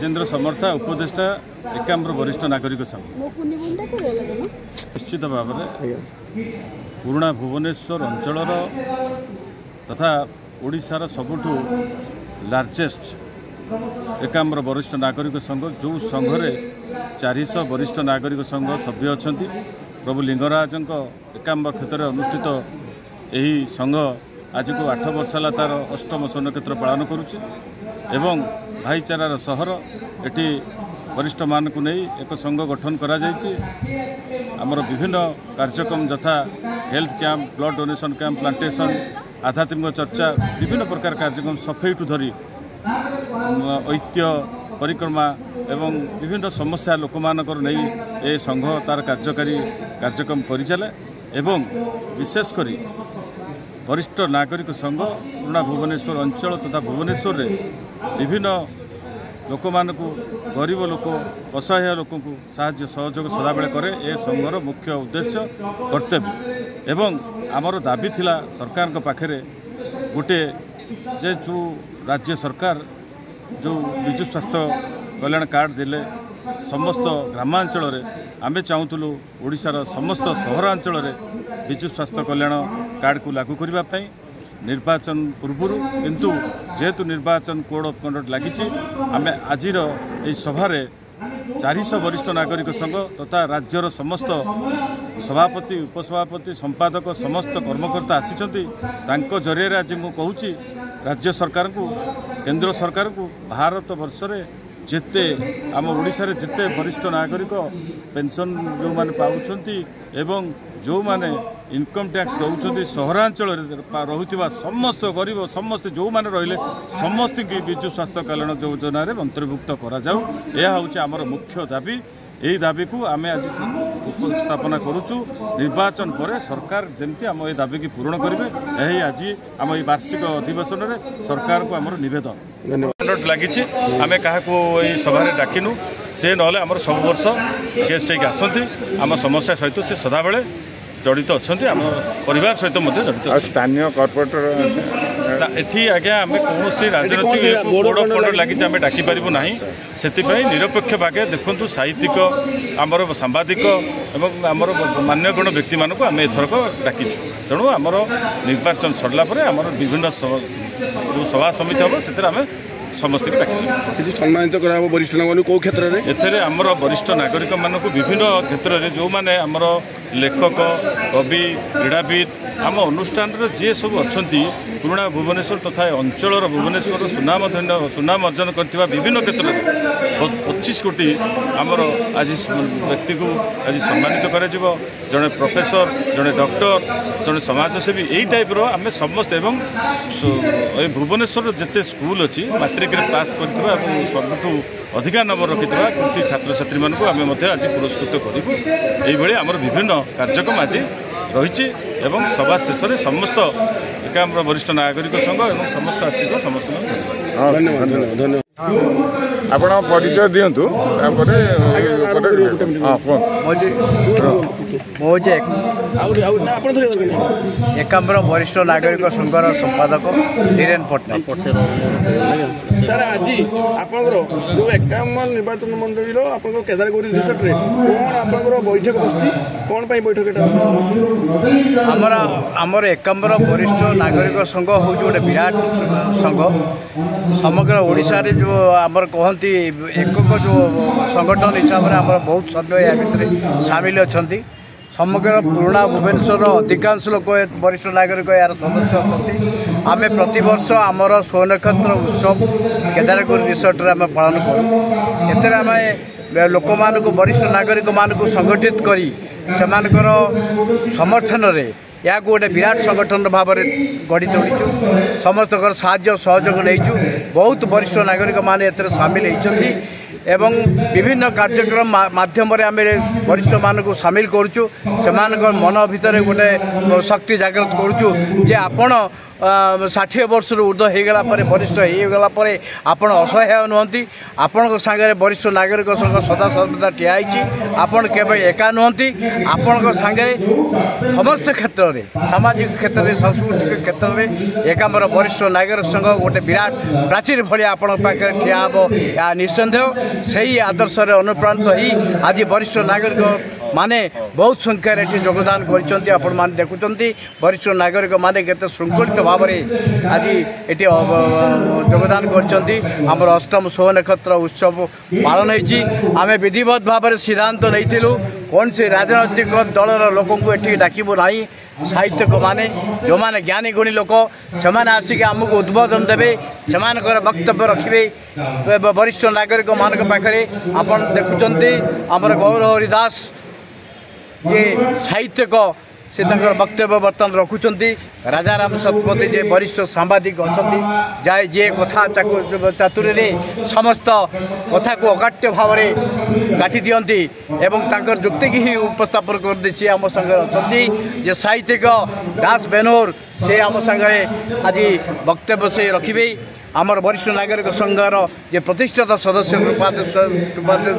केन्द्र समर्था उपदेष्टा एकाम्र वरिष्ठ नागरिक संघ निश्चित भाव में पुराणा भुवनेश्वर अंचल तथा ओडिशार सबुठु लार्जेस्ट एकाम्र वरिष्ठ नागरिक संघ जो संघरे 400 वरिष्ठ नागरिक संघ सभ्य अच्छा प्रभु लिंगराज एकाम्र क्षेत्र में अनुष्ठित यही संघ आज को 8 वर्ष है तार अष्टम स्वर्ण क्षेत्र पालन करुच्ची एवं भाईचारार सहर एटी वरिष्ठ मानक नहीं एक संघ गठन करा जायछि। आमर विभिन्न कार्यक्रम यथा health camp, blood donation camp, plantation, आध्यात्मिक चर्चा, विभिन्न प्रकार कार्यक्रम सफेईठू धरी ऐतिह्य परिक्रमा एवं विभिन्न समस्या लोक मानकर नहीं ए संघ तार कार्यकारी कार्यक्रम करि चले एवं विशेषकर वरिष्ठ नागरिक संघ पुराणा भुवनेश्वर अंचल तथा भुवनेश्वर रे विभिन्न लोक मानकु गरीब लोक असहाय लोक को साहाय्य सहयोग सदाबेले करे ए संघर मुख्य उद्देश्य कर्तव्य एवं आमर दाबी थिला सरकार पाखे गोटे जे जो राज्य सरकार जो विजु स्वास्थ्य कल्याण कार्ड दिले समस्त ग्रामांचल आमे चाहूलु ओडिशार समस्त सहरांचल विजु स्वास्थ्य कल्याण कार्ड को लागू करने निर्वाचन पूर्व किंतु जेहेतु निर्वाचन कोड ऑफ कंडक्ट लगी आम आज सभार 400 वरिष्ठ नागरिक संघ तथा राज्यर समस्त सभापति उपसभापति संपादक समस्त कर्मकर्ता आसी जरिए आज मुझे कहूँ राज्य सरकार को केंद्र सरकार को भारत वर्ष में जेते आम ओडिशा रे जेते वरिष्ठ नागरिक पेंशन जो माने पाउछंती एवं जो माने इनकम टैक्स दौरान सहरांचल रहुथिबा समस्त गरीब समस्त जो माने रहिले समस्त की विजु स्वास्थ्य कल्याण योजना रे अंतर्भुक्त करा जाऊ यह होउछ हमर मुख्य दाबी। यही दाबी को आम आज उपस्थापना करुचु निर्वाचन पर सरकार जमती आम ये दाबी की पूरण करेंगे यही आज आम ये वार्षिक अधिवेशन में सरकार को आम निवेदन लगी आम क्या सभा डाकिनु से ना सब वर्ष गेस्ट होगी आसती आम समस्या सहित से सदाबले जड़ित अच्छा आम परिवार सहित जड़ित स्थानीय कॉर्पोरेटर एठी आज्ञा आम कौन राजनीतिक बोर्ड ऑफ कंडक्ट लगी आम डाकी पारू ना से निरपेक्ष भागे देखु साहित्यिक आमर सांबादिक एवं आमर मान्यगण व्यक्ति मानक आम एथरक डाकिचु तेणु आमर निर्वाचन सरला आमर विभिन्न जो सभा समिति हम से समस्त किसी सम्मानित वरिष्ठ नागरिक कौ क्षेत्र में एथे आमर वरिष्ठ नागरिक मानक विभिन्न क्षेत्र में जो मैंने आमर लेखक कवि क्रीड़ाविद आम अनुष्ठान जी सब अच्छा पुराणा भुवनेश्वर तथा अंचल भुवनेश्वर सुनाम अर्जन कर विभिन्न क्षेत्र में 25 कोटी आमर आज व्यक्ति को आज सम्मानित कर जड़े प्रोफेसर जड़े डॉक्टर जड़े समाजसेवी यही टाइप आम समस्त एवं भुवनेश्वर जिते स्कूल अच्छी मैट्रिक पास कर सबुठ अधिका नंबर रखि कृति छात्र छात्री मानक आम आज पुरस्कृत करूँ ये आमर विभिन्न कार्यक्रम आज रही एवं सभा शेष में समस्त एकाम्र वरिष्ठ नागरिक संघ एवं समस्त आसिक समस्त धन्यवाद धन्यवाद आपण परिचय दिंतु एकाम्र वरिष्ठ नागरिक संघर संपादक धीरेन पट्टनायक सर आज आपंकर जो एकाम्र निर्वाचन मंडली केदारगौरी रिसोर्ट रे कौन आपंकर बैठक बस्ती कौन पाई बैठक आमर एकाम्र वरिष्ठ नागरिक संघ हूँ गोटे विराट संघ समग्र ओडिशा रे जो आमर कहती एकक जो संगठन हिसाब से आम बहुत सभ्य या भितर सामिल अच्छा समग्र पुराणा भुवनेश्वर अधिकांश लोक वरिष्ठ नागरिक यार सदस्य अच्छा आम प्रतिवर्ष आमर स्वर्णक्षेत्र उत्सव केदारगौरी रिसोर्ट रे आम पालन करूँ एतिर आम लोक मानक वरिष्ठ नागरिक मानक संगठित करी सेमानकर समर्थन रे या गोटे विराट संगठन भाव में गढ़ी तोड़ीचु समस्त साहाय्य सहयोग नहीं बहुत वरिष्ठ नागरिक माने एथरे सामिल होती एवं विभिन्न कार्यक्रम माध्यम आम वरिष्ठ मानक सामिल करुचु से मन भितर गोटे शक्ति जागृत करुचु जे आपण 60 वर्ष ऊर्ध्व होगला वरिष्ठ होगला आपण असहाय नुहति आपण सागर वरिष्ठ नागरिक संघ सदा सर्वदा ठिया आपण केवल एका नुहति आपण सागर समस्त क्षेत्र में सामाजिक क्षेत्र में सांस्कृतिक क्षेत्र में एकाम्र वरिष्ठ नागरिक संघ गोटे विराट प्राचीर भाई आपण पाखे ठिया हम या निसंदेह से ही आदर्श अनुप्राणित हो आज वरिष्ठ नागरिक माने बहुत संख्यार ये योगदान कर देखुं वरिष्ठ नागरिक माने केते श्रृंखलित भाव में आज ये योगदान कर अष्टम सोह नक्षत्र उत्सव पालन होमें विधिवत भाव में सिद्धांत नहीं कौन से राजनैतिक दलर लोक ये डाकबू ना साहित्यक माने जो माने ज्ञानी गुणी लोक से आसिक आमको उद्बोधन देवे से वक्तव्य रखिए वरिष्ठ नागरिक मान पाखे आप देखुं आमर गौरव हरिदास ये साहित्यक से वक्तव्य बर्तमान रखुंट राजाराम शतपथी जे वरिष्ठ सांबादिक अच्छा जाए जे कथा चातुरी समस्त कथा को अकाट्य भाव में काटि दियंती एवं तांकर जुक्ति की ही उपस्थापन करते सी आम संगे अच्छा जे साहित्यिक दास बेनोर से आम संगे आज वक्तव्य से रखिए आमर वरिष्ठ नागरिक संघर जे प्रतिष्ठित सदस्य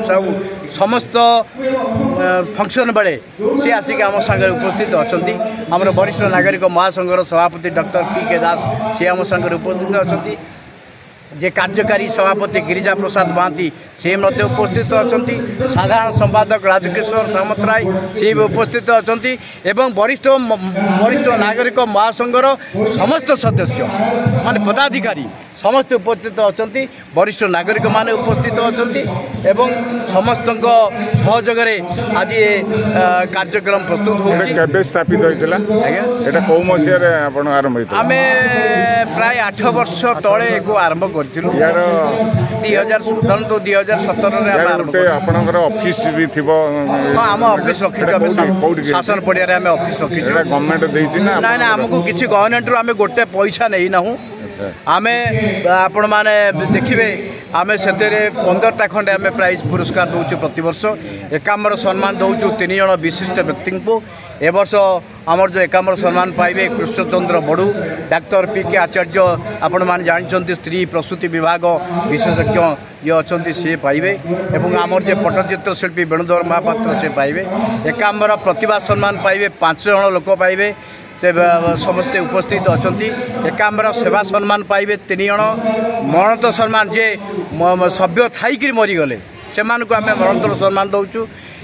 साहू समस्त फंक्शन बेले सी आसिक आम सागर उपस्थित अच्छा आमर वरिष्ठ नागरिक महासंघर सभापति डॉक्टर पी.के. दास सी आम सागर उपस्थित अच्छा जे कार्यकारी सभापति गिरिजा प्रसाद महांती से उपस्थित अच्छा साधारण संपादक राजकिशोर सामतराय सी भी उपस्थित अच्छा एवं वरिष्ठ नागरिक महासंघर समस्त सदस्य माने पदाधिकारी समस्त उपस्थित अच्छा वरिष्ठ नागरिक माने उपस्थित अच्छा एवं समस्त सहयोग आज ये कार्यक्रम प्रस्तुत हो स्थापित होता कौ मसीह आरंभ आम प्राय 8 वर्ष तले को आरंभ कर 2017 ऑफिस भी थिबो आम ऑफिस रखी शासन पड़िया आम ऑफिस रखी गवर्नमेंट देछि ना ना हमको किसी गवर्नमेंट रू आम गोटे पैसा नहीं ना आम आपण मैंने देखिए आम से 15टा खंडे आम प्राइज पुरस्कार दौचु प्रतिवर्ष एकाम्र सम्मान दौचु 3 जन विशिष्ट व्यक्ति को ए वर्ष आमर जो एकाम्र सम्मान पाइबे कृष्णचंद्र बड़ू डाक्टर पी.के. आचार्य आपण मैंने जानते स्त्री प्रसूति विभाग विशेषज्ञ ये अच्छा सी पाइबे एवं आमर जो पट्टचित्र शिल्पी वेणुधर महापात्र से पाइबे एकाम्र प्रतिभा सम्मान पाइबे 5 जन लोक पाइबे से समस्ते उपस्थित अच्छा एकाम्र सेवा सम्मान पाइबे 3 जन मरणोत्तर सम्मान जे सभ्य थाई मरीगले से आम मरणोत्तर सम्मान दौचु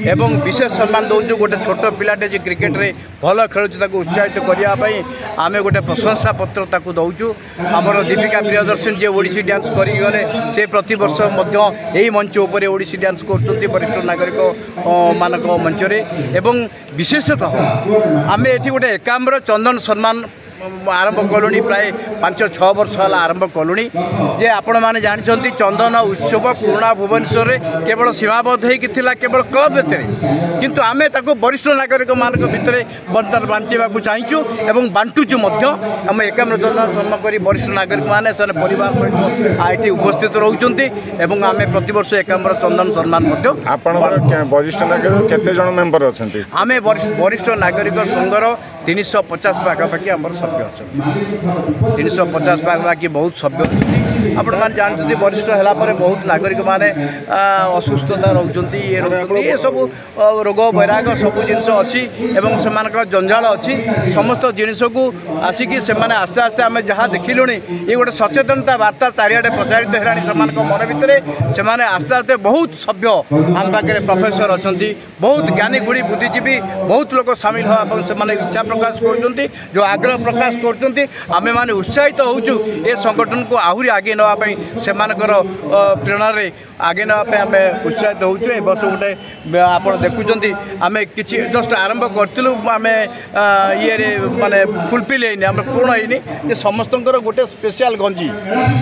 एवं विशेष सम्मान दौचु गोटे छोट पिलाटे जे क्रिकेट रे भल खेलुची उत्साहित करने आम गोटे प्रशंसा पत्र ताकू दौचु आमर दीपिका प्रियदर्शन जे ओडिसी डांस करिगले से प्रतिवर्ष यही मंच उपर ओडिसी डांस कर वरिष्ठ नागरिक मानक मंच रे एवं विशेषतः आम ये गोटे एकाम्र चंदन सम्मान आरंभ कलुनी प्राय 5-6 वर्ष है आरंभ कलुनी जे आपण मैंने जानते चंदन उत्सव पुराणा भुवनेश्वर केवल सीमाबद्ध होता केवल क्लब भितर किंतु आमे ताको वरिष्ठ नागरिक मान भितर बांटा चाहूँ एवं बांटुचु आम एकाम्र चंदन सम्मान कर वरिष्ठ नागरिक मैंने परिवार सहित ये उपस्थित रोचते आम प्रतिवर्ष एकाम्र चंदन सम्मान वरिष्ठ नागरिक केते जन मेंबर अच्छा आम वरिष्ठ नागरिक संघर 350 पाखापाखि आम सभ्य अच्छा 350 पाखापाखि बहुत सभ्य अच्छा आपण मैंने जानते वरिष्ठ है बहुत नागरिक माने असुस्थता रोचते ये सब रोग वैराग सब जिनस अच्छी से जंजाल अच्छी समस्त जिनस को आसिक से आस्ते आस्ते आम जहाँ देखिलु ये गोटे सचेतनता वार्ता चारिआडे प्रचारित है मन भितर से आस्ते आस्ते बहुत सभ्य आम पाखे प्रोफेसर अच्छा बहुत ज्ञानी गुणी बुद्धिजीवी बहुत लोग सामिल हाँ से इच्छा प्रकाश कर जो आग्रह प्रकाश कर आमे माने उत्साहित होचु ए संगठन को आहुरी आगे नापी से प्रेरणा आगे नापे आम उत्साहित होचु ए वर्ष गोटे आप देखुं आम कि जस्ट आरंभ करूँ आम ये माने फुलफिल है आम पूर्ण है समस्त गोटे स्पेशल गंजी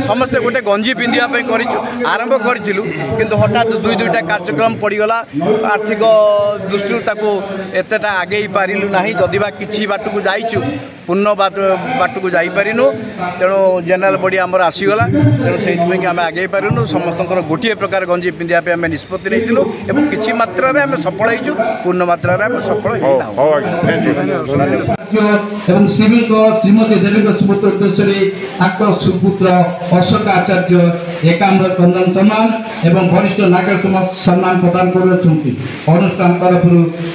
समस्ते गोटे गंजी पिंधापी कर आरंभ करूँ कि हठात 2-2टा कार्यक्रम पड़गला आर्थिक दृष्टि एतेटा आगे पारिलु ना जदिबा किछि बाट को जाइचु पूर्ण बाट को जापरिनु तेणु जेनेल बॉडी आमर आसीगला तेणु से आम आगे पारूँ समस्त गोटे प्रकार गंजी पिंधापी आम निष्पत्ति नहीं किसी मात्रा आम सफल हो पूर्ण मात्रा आम सफल सिविल श्रीमती देवी सुपुत्र उद्देश्य सुपुत्र अशोक आचार्य एकाम्र चंदन सम्मान एवं वरिष्ठ नागरिक समाज सम्मान प्रदान कर अनुष्ठान तरफ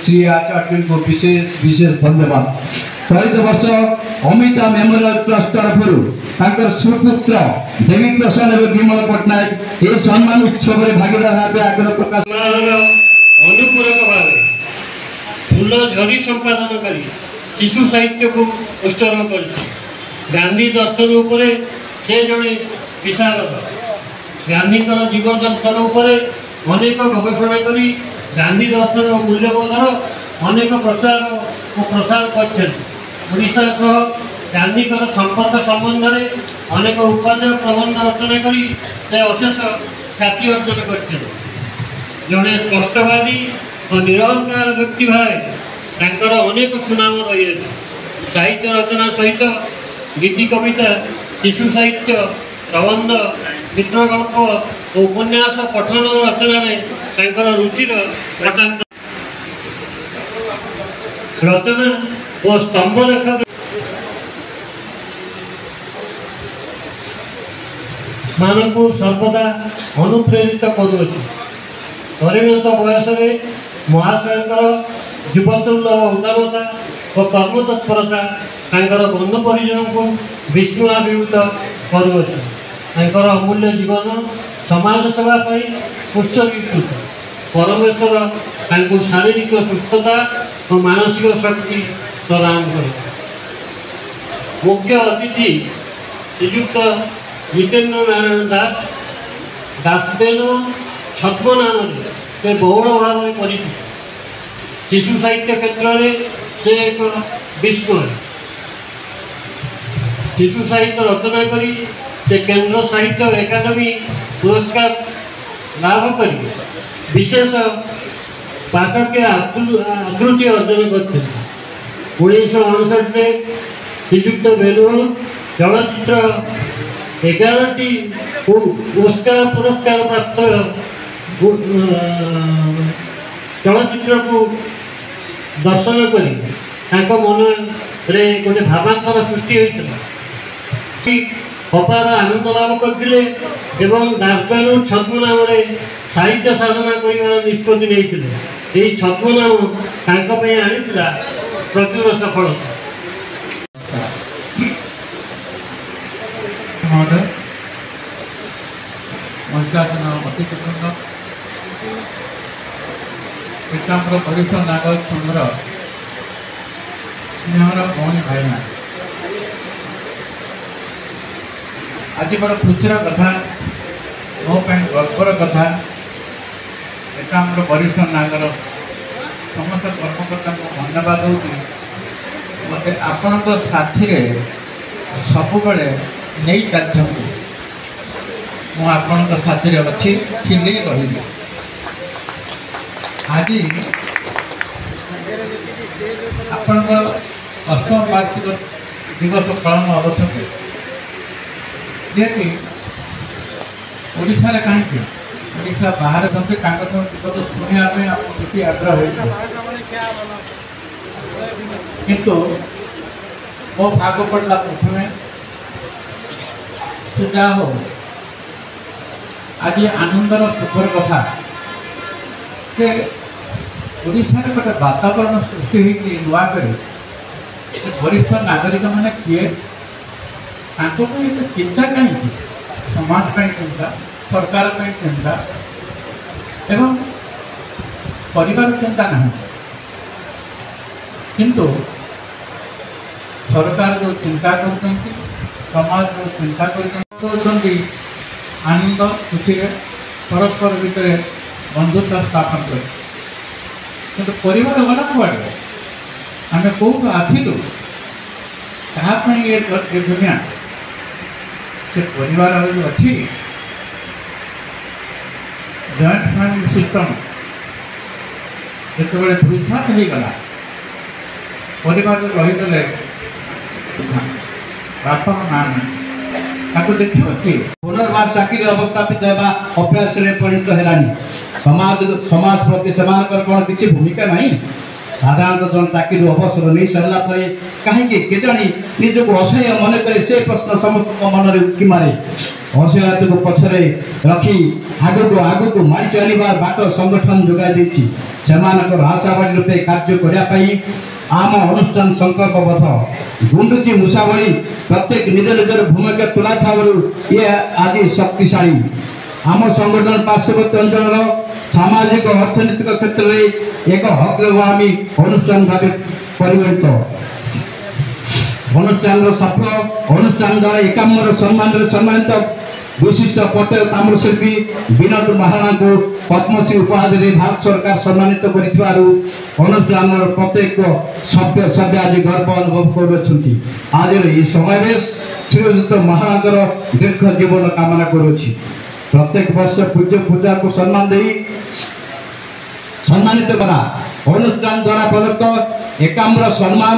श्री आचार्य को विशेष धन्यवाद। चलित वर्ष अमिता मेमोरियल ट्रस्ट तरफ सुपुत्र देवी प्रसाद और विमल पट्टनायक ये सम्मान उत्सव में भागीदार भाव आग्रह प्रकाश अनुपूरक भाव फूल झड़ी संपादन कर शिशु साहित्य को उत्सर्ग कर गांधी दर्शन उपरे से जड़े विशारद गांधी जीवन दर्शन उपरे अनेक गवेषणा करी गांधी दर्शन और मूल्यबोधर अनेक प्रचार और प्रसार करशा सह गांधी संपर्क संबंध में अनेक उपाध्याय प्रबंध रचना करी से अशेष ख्याति अर्जन कर जड़े स्पष्टवादी और निरहंकार व्यक्ति भाव अनेक सुनाम रही साहित्य रचना सहित गीति कविता शिशु साहित्य प्रबंध मित्रगल्प और उपन्यास पठन रचना रुचिर रचना और स्तंभलेखा मानक सर्वदा अनुप्रेरित करुअछि। परिणत बयस महाशयकर जीवसुलभ उदारता और कर्मतत्परता बंधु परिजन को विस्मयाभिभूत करुअछि। अमूल्य जीवन समाज सेवा उत्सर्गीकृत परमेश्वर शारीरिक सुस्थता और मानसिक शक्ति प्रदान कर। मुख्य अतिथि श्रीयुक्त जितेन्द्र नारायण दास दासबेन छद्म नाम से बहुल भाव में परिचित। शिशु साहित्य क्षेत्र में से एक विस्मय शिशु साहित्य रचना करी से केंद्र साहित्य एकाडेमी पुरस्कार लाभ कर विशेष पाठकीय आकृति अर्जन करते। 1959 श्रीयुक्त बेलूर चलचित्र 11टी ओस्कार पुरस्कार प्राप्त चलचित्र को दर्शन करी मन में गोटे भावांतर सृष्टि होता अपार आनंद लाभ करते दासबानु छद्म नाम साहित्य साधना कर निष्पत्ति नहीं छद्म नाम आनी प्रचुर सफलता। मंचासन अतिथिवृंद एकाम्र वरिष्ठ नागरिक संघर स्नेहर भौणी भाईना आज बड़ खुशीर कथा मो गर्वर कथा एकाम्र वरिष्ठ नागर समस्त कर्मकर्ता को धन्यवाद दूसरी मत आपण साथी सबुबले नहीं चलती मुझे साथी अच्छी थिली रही आज आपणकर अष्टम वार्षिक दिवस पालन अवसर जे कि ओडिशा कहीं ओडिशा बाहर थे विगत शुणापी आप किसी आग्रह किंतु मो भाग पड़ा प्रथम से जा हो आज आनंदर सुखर कथा से ओडिशा गोटे वातावरण सृष्टि होती नुआ कर वरिष्ठ नागरिक मैंने किए चिंता कहीं समाज पर चिंता सरकार पर चिंता एवं परिवार चिंता ना किंतु सरकार जो चिंता कर समाज जो चिंता कर आनंद खुशी परस्पर भितर बंधुता स्थापन कर किंतु परिवार गला कुआड़े आम कौटू आसिलु कहापी ये दुनिया से परिवार अच्छी जॉइंट फैमिली सिस्टम जो धूसात हो गला परिवार रहीगले ବାପାର ନାଁ ନାହିଁ ତାକୁ ଦେଖିବ କିଏ? ପୁନର୍ବାର ଚାକିରି ଅବସ୍ଥାପିତ ହେବା ଅଭ୍ୟାସରେ ପରିଣତ ହେଲାଣି। ସମାଜ ପ୍ରତି ସେମାନଙ୍କର କ'ଣ କିଛି ଭୂମିକା ନାହିଁ? ସାଧାରଣତଃ ଜଣେ ଚାକିରି ଅବସର ନେଇ ସାରିଲା ପରେ କାହିଁକି କେଜାଣି ନିଜକୁ ଅସହାୟ ମନେ କରି ସେ ପ୍ରଶ୍ନ ସମସ୍ତଙ୍କ ମନରେ ଉଙ୍କି ମାରେ। ଅସହାୟତାକୁ ପଛରେ ରଖି ଆଗକୁ ମାଡ଼ି ଚାଲିବାର ବାଟ ସଂଗଠନ ଯୋଗାଇ ଦେଇଛି। ସେମାନଙ୍କର ଆଶାବାଦୀ ରୂପେ କାର୍ଯ୍ୟ କରିବା ପାଇଁ ଆମ ଅନୁଷ୍ଠାନ ସଂକଳ୍ପବଦ୍ଧ। ଗୁଣ୍ଡୁଚି ମୂଷା ଭଳି ପ୍ରତ୍ୟେକ ନିଜ ନିଜର ଭୂମିକା ତୁଲାଇଥିବାରୁ ଇଏ ଆଜି ଶକ୍ତିଶାଳୀ। ଆମ ସଂଗଠନ ପାର୍ଶ୍ୱବର୍ତ୍ତୀ ଅଞ୍ଚଳର ସାମାଜିକ ଅର୍ଥନୈତିକ କ୍ଷେତ୍ରରେ ଏକ ଅଗ୍ରଗାମୀ ଅନୁଷ୍ଠାନ ଭାବେ ପରିଗଣିତ। ଅନୁଷ୍ଠାନର ସଫଳ ଅନୁଷ୍ଠାନ ଦ୍ୱାରା ଏକାମ୍ର ସମ୍ମାନରେ ସମ୍ମାନିତ ବିଶିଷ୍ଟ ପଟେଲ ତାମ୍ରଶିଳ୍ପୀ ବିନୋଦ ମହାରଣାଙ୍କୁ ପଦ୍ମଶ୍ରୀ ଉପାଧିରେ ଭାରତ ସରକାର ସମ୍ମାନିତ କରିଥିବାରୁ ଅନୁଷ୍ଠାନର ପ୍ରତ୍ୟେକ ସଭ୍ୟ ଆଜି ଗର୍ବ ଅନୁଭବ କରୁଅଛନ୍ତି। ଆଜିର ଏହି ସମାବେଶ ଶ୍ରୀଯୁକ୍ତ ମହାରଣାଙ୍କର ଦୀର୍ଘ ଜୀବନ କାମନା କରୁଅଛି। ପ୍ରତ୍ୟେକ ବର୍ଷ ପୂଜ୍ୟ ପୂଜାକୁ ସମ୍ମାନ ଦେଇ ସମ୍ମାନିତ କରା ଅନୁଷ୍ଠାନ ଦ୍ୱାରା ପ୍ରଦତ୍ତ ଏକାମ୍ର ସମ୍ମାନ,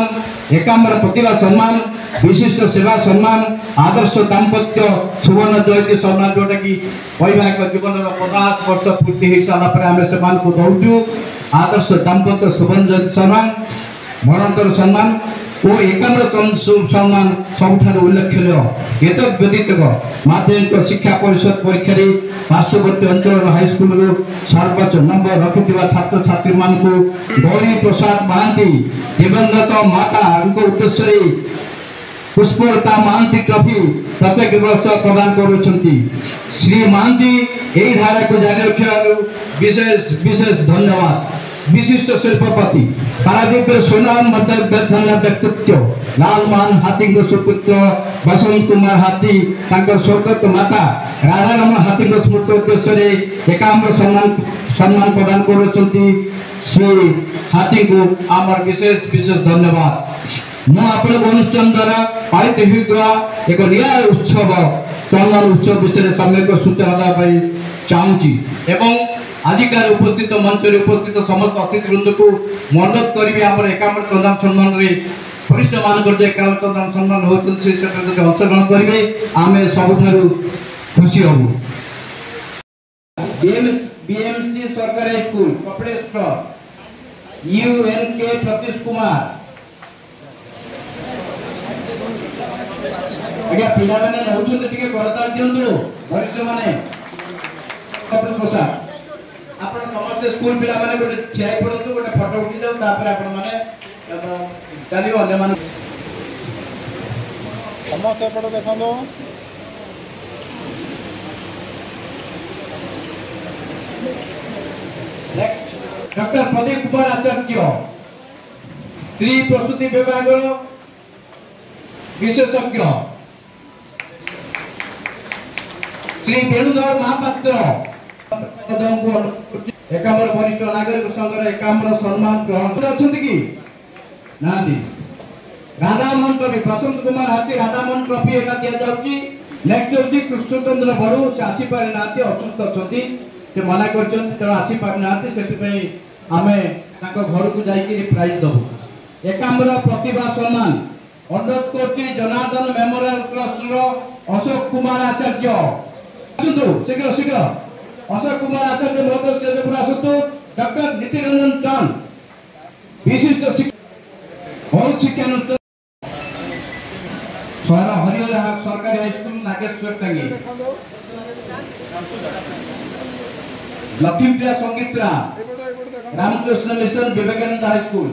ଏକାମ୍ର ପ୍ରତିଭା ସମ୍ମାନ, ବିଶିଷ୍ଟ ସେବା ସମ୍ମାନ, ଆଦର୍ଶ ଦାମ୍ପତ୍ୟ ସୁବର୍ଣ୍ଣ ଜୟନ୍ତୀ ସମ୍ମାନ, ଯେଉଁଟାକି ବୈବାହିକ ଜୀବନର 50 ବର୍ଷ ପୂର୍ତ୍ତି ହୋଇସାରିଲା ପରେ ଆମେ ସେମାନଙ୍କୁ ଦେଉଛୁ। ଆଦର୍ଶ ଦାମ୍ପତ୍ୟ ସୁବର୍ଣ୍ଣ ଜୟନ୍ତୀ ସମ୍ମାନ, ମରଣୋତ୍ତର ସମ୍ମାନ ଓ ଏକାମ୍ର ସମ୍ମାନ ସବୁଠାରୁ ଉଲ୍ଲେଖନୀୟ। ଏତଦ୍ ବ୍ୟତୀତ ମାଧ୍ୟମିକ ଶିକ୍ଷା ପରିଷଦ ପରୀକ୍ଷାରେ ପାର୍ଶ୍ୱବର୍ତ୍ତୀ ଅଞ୍ଚଳର ହାଇସ୍କୁଲରୁ ସର୍ବୋଚ୍ଚ ନମ୍ବର ରଖିଥିବା ଛାତ୍ରଛାତ୍ରୀମାନଙ୍କୁ ଗୌରୀ ପ୍ରସାଦ ମହାନ୍ତି ଦିବଂଗତ ମାତାଙ୍କ ଉଦ୍ଦେଶ୍ୟରେ ପୁଷ୍ପଲତା ମହାନ୍ତି ଟ୍ରଫି ପ୍ରତ୍ୟେକ ବର୍ଷ ପ୍ରଦାନ କରୁଛନ୍ତି। ଶ୍ରୀ ମହାନ୍ତି ଏହି ଧାରାକୁ ଜାରି ରଖିବାରୁ ବିଶେଷ ଧନ୍ୟବାଦ। विशिष्ट शिल्पपति पारादीपर सुनाम मध्य व्यक्तित्व लालमान हाथी सुपुत्र बसंत कुमार हाथी स्वर्गत माता राधारमण हाथी स्मृति उद्देश्य एकाम्र सम्मान प्रदान कर श्री हाथी को आमर विशेष धन्यवाद। मु आपण अनुष्ठान द्वारा पालित होता एक निया उत्सव चंदन उत्सव विषय सम्यक सूचना देवाई चाहूँगी एवं आजिकार उपस्थित मंच उपस्थित समस्त अतिथि वृंद को मदद करी आम एकाम्र चंदन सम्मान वरिष्ठ मान एकाम्र चंदन सम्मान होती अंशग्रहण करेंगे आम सबुठ खुशी हूँ। बीएमसी सरकारी स्कूल कपड़ेश्वर यूएनके प्रतीश कुमार आज्ञा पिला मैंने नौते करताल दिंतु वरिष्ठ माने प्रसाद आप समस्त स्कूल पिला माने गोटे ठिया पड़ू गोटे फोटो उठी जाऊ आपण मैंने चलो अन्य मान समस्त एपट देखो डॉक्टर प्रदीप कुमार आचार्य स्त्री प्रसूति विभाग विशेषज्ञ श्री वेणुधर महापात्र एकाम्र वरिष्ठ नागरिक संघर एकाम्र सम्मान ग्रहण अच्छा कि राधामोहन ट्रफी बसंत कुमार हाथी राधामोहन ट्रफी एका दि जाऊँगी। नेक्स्ट होची कृष्णचंद्र बड़ू से आसी पारि ना असुस्थ अच्छी से मना कर आसी पारि ना से आम घर को जाकि प्राइज दबू। एकाम्र प्रतिभा सम्मान अनुरोध कर जनार्दन मेमोरियल ट्रस्ट अशोक कुमार आचार्य शीघ्र शीघ्र अशोक कुमार आचार्य महोदय स्टेज पर आसतु। डॉक्टर नीति रंजन चंद विशिष्ट बहुत शिक्षानुष्ठान शहर हरिहर सरकारी हाईस्कूल नागेश्वर टांगी लक्ष्मीप्रिया संगीतरा रामकृष्ण मिशन विवेकानंद हाईस्कूल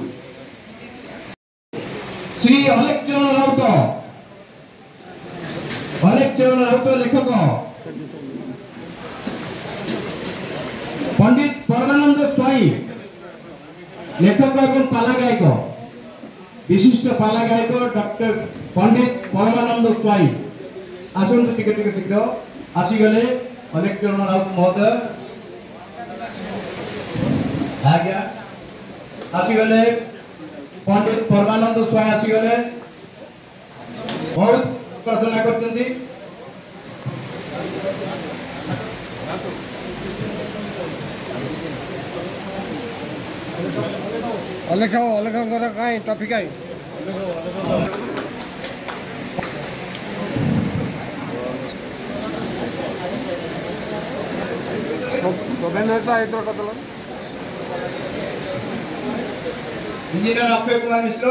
श्री अलेख चरण राउत लेखक पंडित परमानंद स्वाई लेखक एवं पाला गायक विशिष्ट पाला गायक डॉक्टर पंडित परमानंद स्वाई आसतु टिके शीघ्र आसीगले अलेख चरण राउत महोदय आज्ञा आसीगले पंडित परमानंद स्वाई आसीगले बहुत प्रार्थना करछन्ती। अलेख अलेख कहीं टॉपिक आई इंजीनियर अक्षय कुमार मिश्र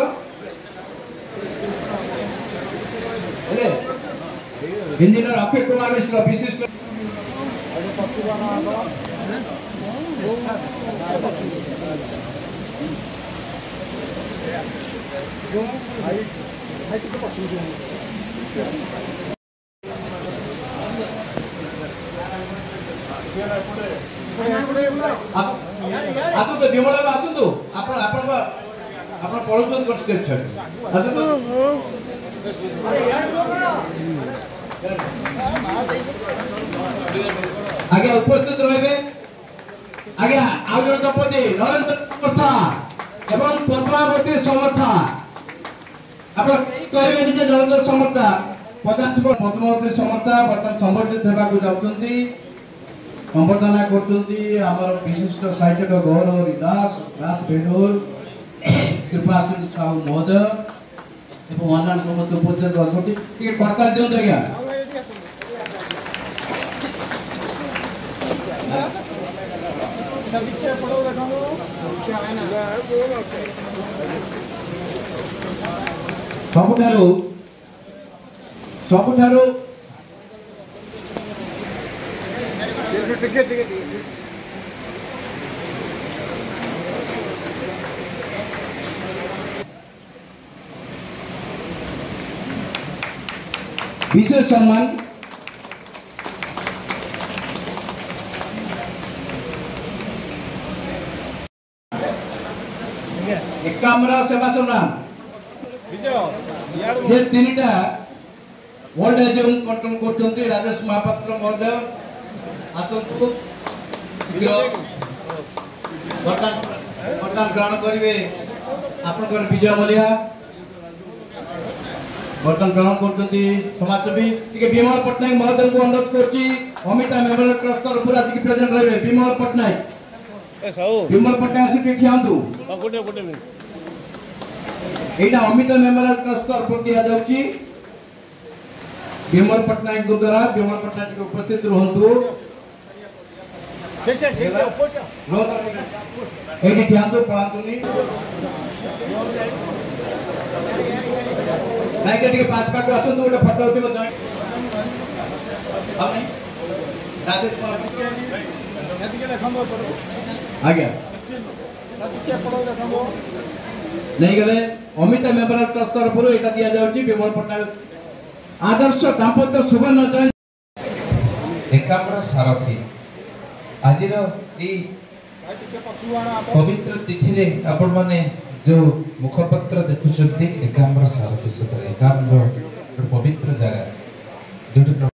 इंजीनियर अक्षय कुमार मिश्र विशिष्ट आसतु विमल आसतु आप पढ़ुन स्टेज आसतु आगे उपस्थित रहे आगे आउ जन दंपति नरेंद्र समर्था एवं पद्मावती समर्था आप कहे नरेंद्र समर्था 50 पद्मावती समर्था बर्तमान संबर्धित होगा जाऊँगी संबर्धना कर विशिष्ट साहित्यक गौरव दास दास बेनूर कृपाशु साहू महोदय एवं अन्य समस्त उपस्थित अच्छे करताल दिखाते आज्ञा सबुठारु विशेष सम्मान एकाम्र सेवा सम्मान ये तीनटा वर्ल्ड एजम कटन करछन्ती राजेश महापात्र महोदय आसंतु बर्तमान ग्रहण करेंगे आपनकर विजय मलिया बर्तमान ग्रहण करछन्ती समाजसेवी टिके विमल पटनायक महोदय को अनुरोध करछि अमिता मेमोरियल ट्रस्ट तरफ आज की प्रेजेंट रहे विमल पटनायक आसी ठियांतु एटा अमिता मेमोरियल ट्रस्ट तरफ दिया जाउछि विमल पटनायक द्वारा विमल पटनायक उपस्थित रहंतु एटी ध्यान पढ़ातुनी नाइके टिके पांच पाक आसंतु गोटे फोटो उठिबो जॉइन हम राजेश आज्ञा नहीं गले अमिता मेमोरियल ट्रस्ट तरफ एटा दिया जाउची विमल पटनायक आदर्श दाम्पत्य सुवर्ण जयंती एकाम्र सारथी आज पवित्र तिथि रे आपण माने जो मुखपत्र देखुछन्ती एकाम्र सारथी सतरे एकाम्र पवित्र जगह जो